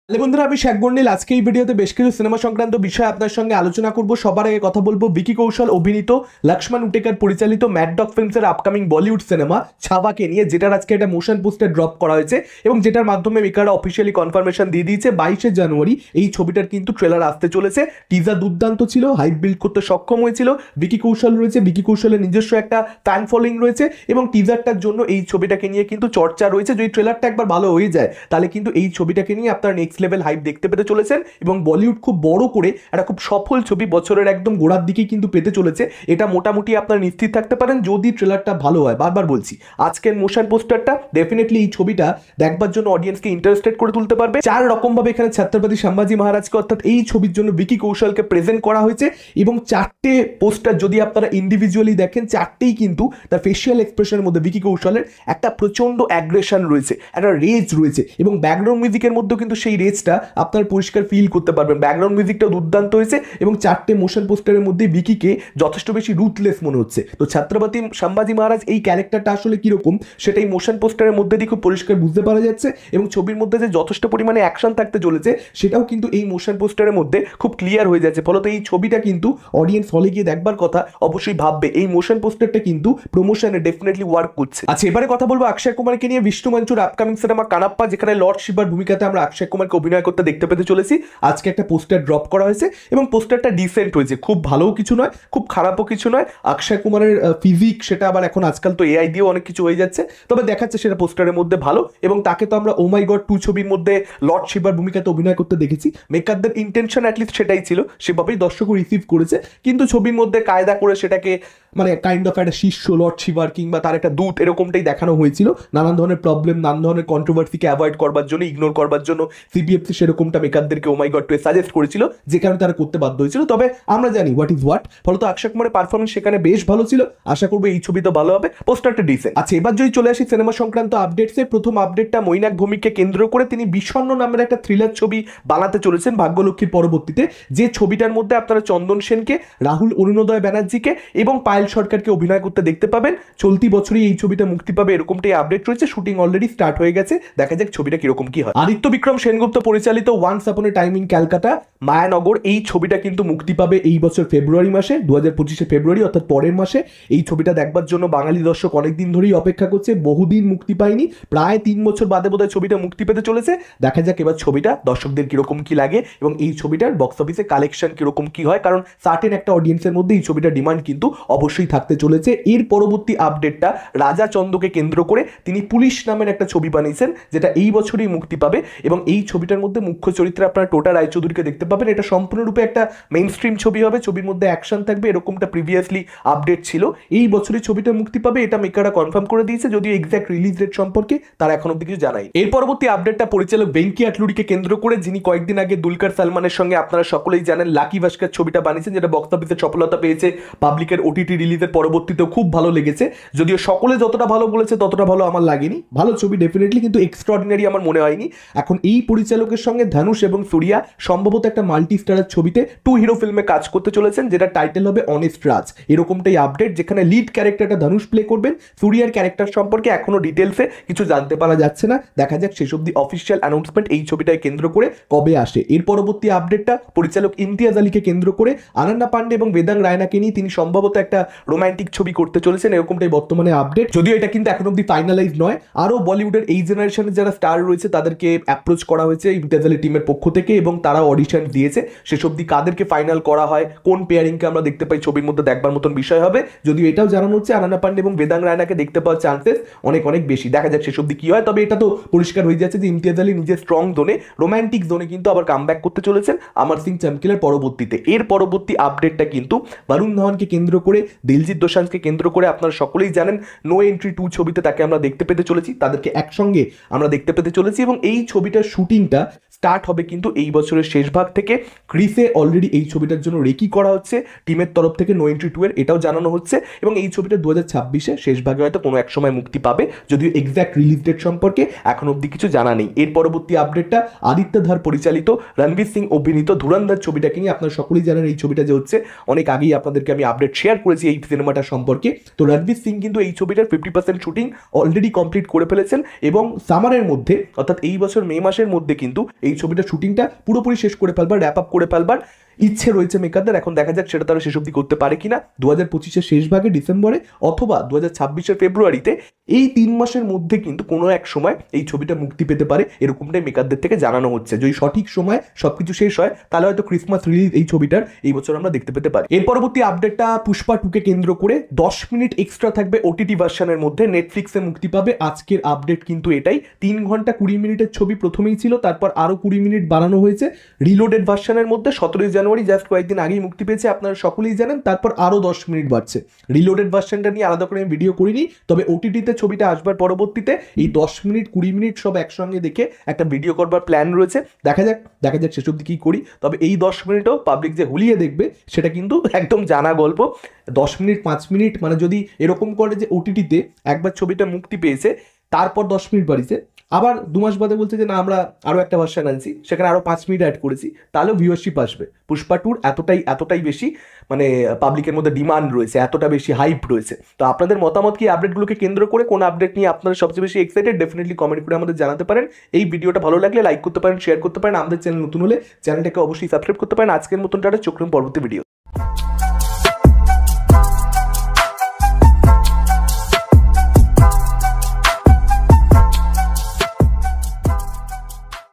বন্ধুরা আমি শেখ গন্ডিল আজকে এই ভিডিওতে বেশ কিছু সিনেমা সংক্রান্ত বিষয় আপনার সঙ্গে আলোচনা করব। সবার আগে কথা বলবো ভিকি কৌশল অভিনীত লক্ষ্মণ উটেকার পরিচালিত ম্যাড ডগ ফিল্মসের আপকামিং বলিউড সিনেমা ছাওয়াকে নিয়ে, যেটার আজকে একটা মোশন পোস্টার ড্রপ করা হয়েছে এবং যেটার মাধ্যমে মেকাররা অফিসিয়ালি কনফার্মেশন দিয়ে দিয়েছে 22শে জানুয়ারি এই ছবিটার কিন্তু ট্রেলার আসতে চলেছে। টিজার দুর্দান্ত ছিল, হাইপ বিল্ড করতে সক্ষম হয়েছিল। ভিকি কৌশল রয়েছে, ভিকি কৌশলের নিজস্ব একটা ফ্যান ফলোইং রয়েছে এবং টিজারটার জন্য এই ছবিটাকে নিয়ে কিন্তু চর্চা রয়েছে। যদি ট্রেলারটা একবার ভালো হয়ে যায় তাহলে কিন্তু এই ছবিটাকে নিয়ে আপনার নেক্সট লেভেল হাইপ দেখতে পেতে চলেছেন এবং বলিউড খুব বড় করে একটা খুব সফল ছবি বছরের একদম গোড়ার দিকেই কিন্তু পেতে চলেছে। এটা মোটামুটি আপনারা নিশ্চিত থাকতে পারেন যদি ট্রেলারটা ভালো হয়। বারবার বলছি, আজকের মোশন পোস্টারটা ডেফিনেটলি এই ছবিটা দেখবার জন্য অডিয়েন্সকে ইন্টারেস্টেড করে তুলতে পারবে। চার রকম ভাবে এখানে ছত্রপতি সম্ভাজি মহারাজকে অর্থাৎ এই ছবির জন্য ভিকি কৌশলকে প্রেজেন্ট করা হয়েছে এবং চারটে পোস্টার যদি আপনারা ইন্ডিভিজুয়ালি দেখেন, চারটেই কিন্তু তার ফেশিয়াল এক্সপ্রেশনের মধ্যে ভিকি কৌশলের একটা প্রচন্ড অ্যাগ্রেশন রয়েছে, একটা রেজ রয়েছে এবং ব্যাকগ্রাউন্ড মিউজিকের মধ্যেও কিন্তু সেই রেজটা আপনার পরিষ্কার ফিল করতে পারবেন। ব্যাকগ্রাউন্ড মিউজিকটা দুর্দান্ত হয়েছে এবং চারটে মোশন পোস্টারের মধ্যে ভিকিকে যথেষ্ট বেশি রুথলেস মনে হচ্ছে। তো ছত্রপতি সম্ভাজি মহারাজ এই ক্যারেক্টারটা আসলে কিরকম সেটাই মোশন পোস্টারের মধ্যে দিয়ে খুব পরিষ্কার বুঝতে পারা যাচ্ছে এবং ছবির মধ্যে যে যথেষ্ট পরিমাণে অ্যাকশন থাকতে চলেছে সেটাও কিন্তু এই মোশন পোস্টারের মধ্যে খুব ক্লিয়ার হয়ে যাচ্ছে। ফলত এই ছবিটা কিন্তু অডিয়েন্স হলে গিয়ে দেখবার কথা অবশ্যই ভাববে এই মোশন পোস্টারটা কিন্তু প্রমোশনে ডেফিনেটলি ওয়ার্ক করছে। আচ্ছা, এবারে কথা বলবো অক্ষয় কুমারকে নিয়ে। বিষ্ণু মঞ্চুর আপকামিং সিনেমা কানাপ্পা, যেখানে লর্ড শিবার ভূমিকাতে আমরা অক্ষয় কুমারকে অভিনয় করতে দেখতে পেতে চলেছি, আজকে একটা পোস্টার ড্রপ করা হয়েছে এবং পোস্টারটা ডিসেন্ট হয়েছে, খুব ভালোও কিছু নয়, খুব খারাপও কিছু নয়। অক্ষয় কুমারের ফিজিক সেটা আবার এখন আজকাল তো এআই দিয়েও অনেক কিছু হয়ে যাচ্ছে, তবে দেখাচ্ছে সেটা পোস্টারের মধ্যে ভালো এবং তাকে তো আমরা ও মাই গড 2 ছবির মধ্যে লর্ড শিবার ভূমিকাতে অভিনয় করতে দেখেছি। মেকারদের ইন্টেনশন অ্যাটলিস্ট সেটাই ছিল, সেভাবেই দর্শকও রিসিভ করেছে, কিন্তু ছবির মধ্যে কায়দা করে সেটাকে মানে কাইন্ড অফ একটা শিষ্য লর্ড শিবার কিংবা তার একটা দূত এরকমটাই দেখানো হয়েছিল। নানান ধরনের প্রবলেম, নানান ধরনের কন্ট্রোভার্সিকে অ্যাভয়েড করবার জন্য, ইগনোর করবার জন্য সিবিএফসি সেরকমটা মেকারদেরকে ও মাই গড টু সাজেস্ট করেছিল, যে কারণে তারা করতে বাধ্য হয়েছিল। তবে আমরা জানি হোয়াট ইজ হোয়াট, ফলত অক্ষয় কুমারের পারফরমেন্স সেখানে বেশ ভালো ছিল। আশা করবো এই ছবি তো ভালো হবে, পোস্টারটা ডিসেন্ট। আচ্ছা, এবার যদি চলে আসি সিনেমা সংক্রান্ত আপডেটসে, প্রথম আপডেটটা মৈনাক ভৌমিককে কেন্দ্র করে তিনি বিষণ্ণ নামের একটা থ্রিলার ছবি বানাতে চলেছেন ভাগ্যলক্ষ্মীর পরবর্তীতে, যে ছবিটার মধ্যে আপনারা চন্দন সেনকে, রাহুল অরুণোদয় ব্যানার্জিকে এবং পায়েল সরকারকে অভিনয় করতে দেখতে পাবেন। চলতি বছরই এই ছবিটা মুক্তি পাবে এরকমটাই আপডেট রয়েছে। শুটিং অলরেডি স্টার্ট হয়ে গেছে, দেখা যাক ছবিটা কিরকম কি হয়। আদিত্য বিক্রম সেনগুপ্ত পরিচালিত once upon a time in Calcutta Mayanagar, এই ছবিটা কিন্তু মুক্তি পাবে এই বছর ফেব্রুয়ারি মাসে, 2025 ফেব্রুয়ারি অর্থাৎ পরের মাসে। এই ছবিটা দেখবার জন্য বাঙালি দর্শক অনেকদিন ধরেই অপেক্ষা করছে, বহুদিন মুক্তি পায়নি, প্রায় 3 বছর বাদে বোধহয় ছবিটা মুক্তি পেতে চলেছে। দেখা যাক এবার ছবিটা দর্শকদের কিরকম কি লাগে এবং এই ছবিটার বক্স অফিসে কালেকশন কিরকম কি হয়, কারণ সার্টেন একটা অডিয়েন্সের মধ্যে এই ছবিটার ডিমান্ড কিন্তু অবশ্যই থাকতে চলেছে। এর পরবর্তী আপডেটটা রাজা চন্দ্রকে কেন্দ্র করে তিনি পুলিশ নামের একটা ছবি বানিয়েছেন, যেটা এই বছরই মুক্তি পাবে এবং এই ছবিটার মধ্যে মুখ্য চরিত্রে আপনারা টোটা রায়চৌধুরীকে দেখতে পাবেন। এটা সম্পূর্ণরূপে একটা মেইন স্ট্রিম ছবি হবে, ছবির মধ্যে অ্যাকশন থাকবে, এরকমটা প্রিভিয়াসলি আপডেট ছিল। এই বছরই ছবিটা মুক্তি পাবে, এটা মেকাররা কনফার্ম করে দিয়েছে, যদিও এক্সাক্ট রিলিজ ডেট সম্পর্কে তারা এখন অব্দি কিছু জানাই। এর পরবর্তী আপডেটটা পরিচালক ভেঙ্কি আটলুরিকে কেন্দ্র করে, যিনি কয়েকদিন আগে দুলকার সালমানের সঙ্গে আপনারা সকলেই জানেন লাকি ভাস্কর ছবিটা বানিয়েছেন, যেটা বক্স অফিসে সফলতা পেয়েছে, পাবলিকের ওটিটি রিলিজের পরবর্তীতেও খুব ভালো লেগেছে। যদিও সকলে যতটা ভালো বলেছে ততটা ভালো আমার লাগেনি, ভালো ছবি ডেফিনেটলি, কিন্তু এক্সট্রাঅর্ডিনারি আমার মনে হয়নি। এখন এই পরিচালকের সঙ্গে ধনুষ এবং সূর্যা সম্ভবত একটা মাল্টি স্টারার ছবিতে 2 হিরো ফিল্মে কাজ করতে চলেছেন, যেটা টাইটেল হবে অনেস্ট রাজ, এরকমটাই আপডেট, যেখানে লিড ক্যারেক্টারটা ধনুষ প্লে করবেন। সূর্যার ক্যারেক্টার সম্পর্কে এখনো ডিটেলসে কিছু জানতে পারা যাচ্ছে না, দেখা যাক শেষ অব্দি অফিসিয়াল অ্যানাউন্সমেন্ট এই ছবিটাকে কেন্দ্র করে কবে আসে। এর পরবর্তী আপডেটটা পরিচালক ইমতিয়াজ আলীকে কেন্দ্র করে আনান্না পান্ডে এবং বেদাং রায়নাকে নিয়ে তিনি সম্ভবত একটা রোমান্টিক ছবি করতে চলেছেন, এরকমটাই বর্তমানে আপডেট, যদিও এটা কিন্তু এখন অব্দি ফাইনালাইজ নয়। আরও বলিউডের এই জেনারেশনের যারা স্টার রয়েছে তাদেরকে অ্যাপ্রোচ করা হয়েছে ইমতিয়াজ আলী টিমের পক্ষ থেকে এবং তারা অডিশন দিয়েছে, শেষ অব্দি কাদেরকে ফাইনাল করা হয়, কোন পেয়ারিংকে আমরা দেখতে পাই ছবির মধ্যে দেখবার মতন বিষয় হবে। যদিও এটাও জানানো হচ্ছে আনান্না পান্ডে এবং বেদাং রায়নাকে দেখতে পাওয়ার চান্সেস অনেক অনেক বেশি, দেখা যাক শেষ অব্দি কি হয়। তবে এটা তো পরিষ্কার হয়ে যাচ্ছে যে ইমতিয়াজ আলী নিজের স্ট্রং জোনে, রোমান্টিক জোনে কিন্তু আবার কামব্যাক করতে চলেছেন অমর সিং চমকিলার পরবর্তীতে। এর পরবর্তী আপডেটটা কিন্তু বরুণ ধাওয়ানকে কেন্দ্র করে, দিলজিৎ দোসাঞ্জকে কেন্দ্র করে, আপনারা সকলেই জানেন নো এন্ট্রি 2 ছবিতে তাকে আমরা দেখতে পেতে চলেছি, তাদেরকে একসঙ্গে আমরা দেখতে পেতে চলেছি এবং এই ছবিটার শুটিংটা স্টার্ট হবে কিন্তু এই বছরের শেষ ভাগ থেকে। ক্রিসে অলরেডি এই ছবিটার জন্য রেকি করা হচ্ছে টিমের তরফ থেকে নো এন্ট্রি 2 এর, এটাও জানানো হচ্ছে এবং এই ছবিটা 2026 শেষ ভাগে হয়তো কোনো এক সময় মুক্তি পাবে, যদিও এক্সাক্ট রিলিজ ডেট সম্পর্কে এখন অব্দি কিছু জানা নেই। এর পরবর্তী আপডেটটা আদিত্য ধার পরিচালিত রণবীর সিং অভিনীত ধুরন্ধর ছবিটাকে নিয়ে, আপনারা সকলেই জানেন এই ছবিটা যে হচ্ছে, অনেক আগেই আপনাদেরকে আমি আপডেট শেয়ার করেছি এই সিনেমাটা সম্পর্কে। তো রণবীর সিং কিন্তু এই ছবিটার 50% শুটিং অলরেডি কমপ্লিট করে ফেলেছেন এবং সামারের মধ্যে অর্থাৎ এই বছর মে মাসের মধ্যে কিন্তু এই এই ছবিটা শুটিংটা পুরোপুরি শেষ করে ফেলবার, র্যাপ আপ করে ফেলবার ইচ্ছে রয়েছে মেকারদের। এখন দেখা যাক সেটা তারা শেষ অবধি করতে পারে কিনা 2025-এর শেষ ভাগে ডিসেম্বরে অথবা 2026-এর ফেব্রুয়ারিতে। এই 3 মাসের মধ্যে কিন্তু কোনো এক সময় এই ছবিটা মুক্তি পেতে পারে, এরকমটাই মেকারদের থেকে জানানো হচ্ছে। যদি সঠিক সময় সবকিছু শেষ হয় তাহলে হয়তো ক্রিসমাস রিলিজ এই ছবিটার এই বছর আমরা দেখতে পেতে পারি। এর পরবর্তী আপডেটটা পুষ্পা 2-কে কেন্দ্র করে 10 মিনিট এক্সট্রা থাকবে ওটিটি ভার্সনের মধ্যে, নেটফ্লিক্সে মুক্তি পাবে। আজকের আপডেট কিন্তু এটাই। 3 ঘন্টা 20 মিনিটের ছবি প্রথমেই ছিল, তারপর আরো 20 মিনিট বাড়ানো হয়েছে রিলোডেড ভার্সনের মধ্যে। 17 জানুয়ারি জাস্ট কয়েকদিন আগেই মুক্তি পেয়েছে, আপনারা সকলেই জানেন। তারপর আরো 10 মিনিট বাড়ছে। রিলোডেড ভার্সনটা নিয়ে আলাদা করে আমি ভিডিও করিনি, তবে ওটিটিতে ছবিটা আসবার পরবর্তীতে এই 10 মিনিট 20 মিনিট সব একসঙ্গে দেখে একটা ভিডিও করবার প্ল্যান রয়েছে। দেখা যাক শেষ অবধি কি করি। তবে এই 10 মিনিটও পাবলিক যে হুলিয়ে দেখবে সেটা কিন্তু একদম জানা গল্প। 10 মিনিট 5 মিনিট মানে যদি এরকম করে যে ওটিটিতে একবার ছবিটা মুক্তি পেয়েছে তারপর 10 মিনিট বাড়িছে, আবার 2 মাস বাদে বলছে যে না আমরা আরো একটা ভার্সন আনছি, সেখানে আরো 5 মিনিট অ্যাড করেছি, তাহলেও ভিউয়ারশিপ আসবে। পুষ্পা 2 এতটাই বেশি মানে পাবলিকের মধ্যে ডিমান্ড রয়েছে, এতটা বেশি হাইপ রয়েছে। তো আপনাদের মতামত কি আপডেটগুলোকে কেন্দ্র করে, কোন আপডেট নিয়ে আপনারা সবচেয়ে বেশি এক্সাইটেড, ডেফিনেটলি কমেন্ট করে আমাদের জানাতে পারেন। এই ভিডিওটা ভালো লাগলে লাইক করতে পারেন, শেয়ার করতে পারেন। আমাদের চ্যানেল নতুন হলে চ্যানেলটাকে অবশ্যই সাবস্ক্রাইব করতে পারেন। আজকের মতন টাটা, চোখ রাখুন পরবর্তী ভিডিও।